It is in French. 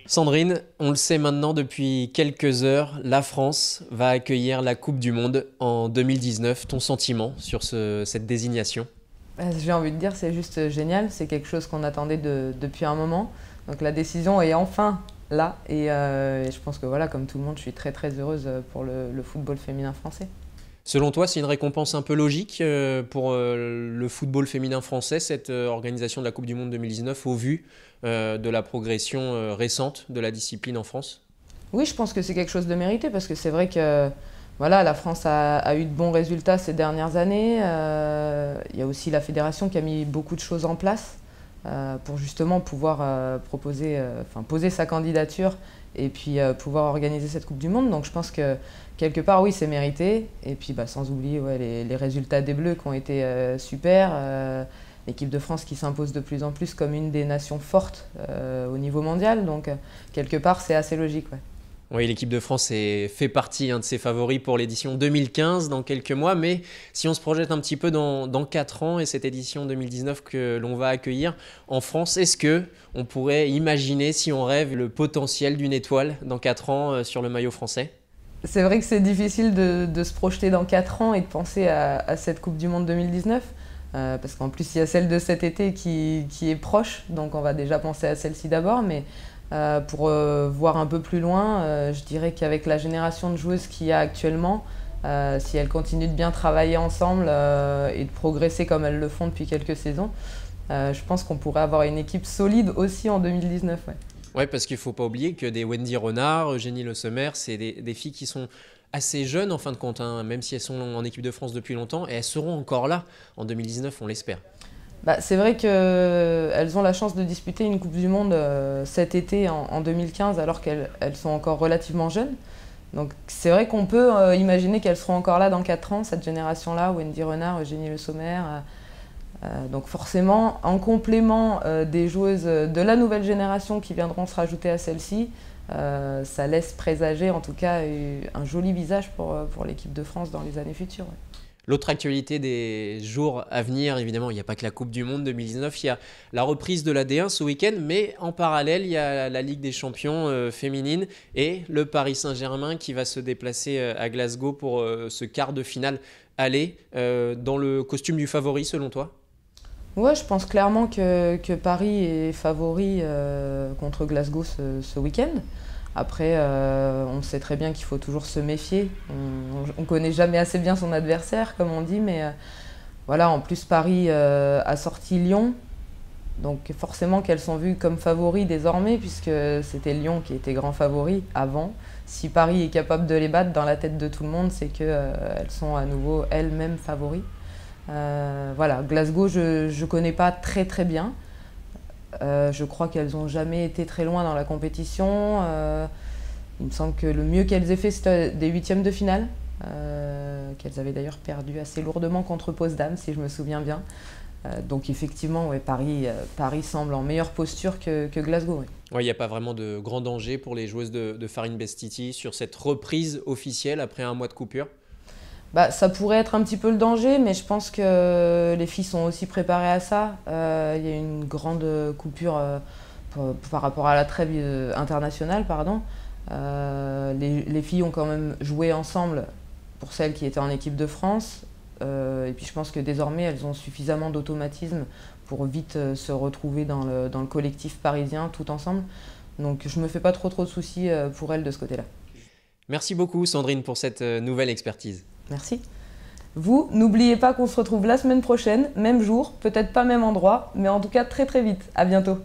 Sandrine, on le sait maintenant depuis quelques heures, la France va accueillir la Coupe du Monde en 2019. Ton sentiment sur cette désignation? J'ai envie de dire c'est juste génial, c'est quelque chose qu'on attendait depuis un moment. Donc la décision est enfin là et je pense que voilà, comme tout le monde, je suis très très heureuse pour le football féminin français. Selon toi, c'est une récompense un peu logique pour le football féminin français, cette organisation de la Coupe du Monde 2019 au vu de la progression récente de la discipline en France? Oui, je pense que c'est quelque chose de mérité parce que c'est vrai que voilà, la France a eu de bons résultats ces dernières années. Il y a aussi la fédération qui a mis beaucoup de choses en place pour justement pouvoir poser sa candidature et puis pouvoir organiser cette Coupe du Monde. Donc je pense que quelque part, oui, c'est mérité. Et puis sans oublier les résultats des Bleus qui ont été super. L'équipe de France qui s'impose de plus en plus comme une des nations fortes au niveau mondial. Donc quelque part, c'est assez logique. Ouais. Oui, l'équipe de France fait partie de ses favoris pour l'édition 2015 dans quelques mois, mais si on se projette un petit peu dans 4 ans et cette édition 2019 que l'on va accueillir en France, est-ce qu'on pourrait imaginer, si on rêve, le potentiel d'une étoile dans 4 ans sur le maillot français? C'est vrai que c'est difficile de se projeter dans 4 ans et de penser à cette Coupe du Monde 2019, parce qu'en plus il y a celle de cet été qui est proche, donc on va déjà penser à celle-ci d'abord, mais pour voir un peu plus loin, je dirais qu'avec la génération de joueuses qu'il y a actuellement, si elles continuent de bien travailler ensemble et de progresser comme elles le font depuis quelques saisons, je pense qu'on pourrait avoir une équipe solide aussi en 2019. Ouais. Oui, parce qu'il ne faut pas oublier que des Wendy Renard, Eugénie Le Sommer, c'est des filles qui sont assez jeunes en fin de compte, même si elles sont en équipe de France depuis longtemps, et elles seront encore là en 2019, on l'espère. C'est vrai qu'elles ont la chance de disputer une Coupe du Monde cet été en 2015 alors qu'elles sont encore relativement jeunes. Donc c'est vrai qu'on peut imaginer qu'elles seront encore là dans 4 ans, cette génération-là, Wendy Renard, Eugénie Le Sommer. Donc forcément, en complément des joueuses de la nouvelle génération qui viendront se rajouter à celle-ci, ça laisse présager en tout cas un joli visage pour l'équipe de France dans les années futures. Ouais. L'autre actualité des jours à venir, évidemment, il n'y a pas que la Coupe du Monde 2019, il y a la reprise de la D1 ce week-end, mais en parallèle, il y a la Ligue des champions féminine et le Paris Saint-Germain qui va se déplacer à Glasgow pour ce quart de finale aller dans le costume du favori, selon toi? Ouais, je pense clairement que Paris est favori contre Glasgow ce week-end. Après, on sait très bien qu'il faut toujours se méfier. On ne connaît jamais assez bien son adversaire, comme on dit, mais voilà, en plus Paris a sorti Lyon, donc forcément qu'elles sont vues comme favoris désormais, puisque c'était Lyon qui était grand favori avant. Si Paris est capable de les battre dans la tête de tout le monde, c'est qu'elles sont à nouveau elles-mêmes favoris. Voilà, Glasgow, je ne connais pas très très bien. Je crois qu'elles n'ont jamais été très loin dans la compétition. Il me semble que le mieux qu'elles aient fait, c'était des 8e de finale, qu'elles avaient d'ailleurs perdu assez lourdement contre Potsdam, si je me souviens bien. Donc effectivement, ouais, Paris semble en meilleure posture que Glasgow. Ouais. Ouais, il n'y a pas vraiment de grand danger pour les joueuses de Farine Bestiti sur cette reprise officielle après un mois de coupure? Ça pourrait être un petit peu le danger, mais je pense que les filles sont aussi préparées à ça. Il y a une grande coupure par rapport à la trêve internationale. Pardon. Les filles ont quand même joué ensemble pour celles qui étaient en équipe de France. Et puis je pense que désormais, elles ont suffisamment d'automatisme pour vite se retrouver dans le collectif parisien tout ensemble. Donc je ne me fais pas trop de soucis pour elles de ce côté-là. Merci beaucoup Sandrine pour cette nouvelle expertise. Merci. Vous, n'oubliez pas qu'on se retrouve la semaine prochaine, même jour, peut-être pas même endroit, mais en tout cas très très vite. À bientôt.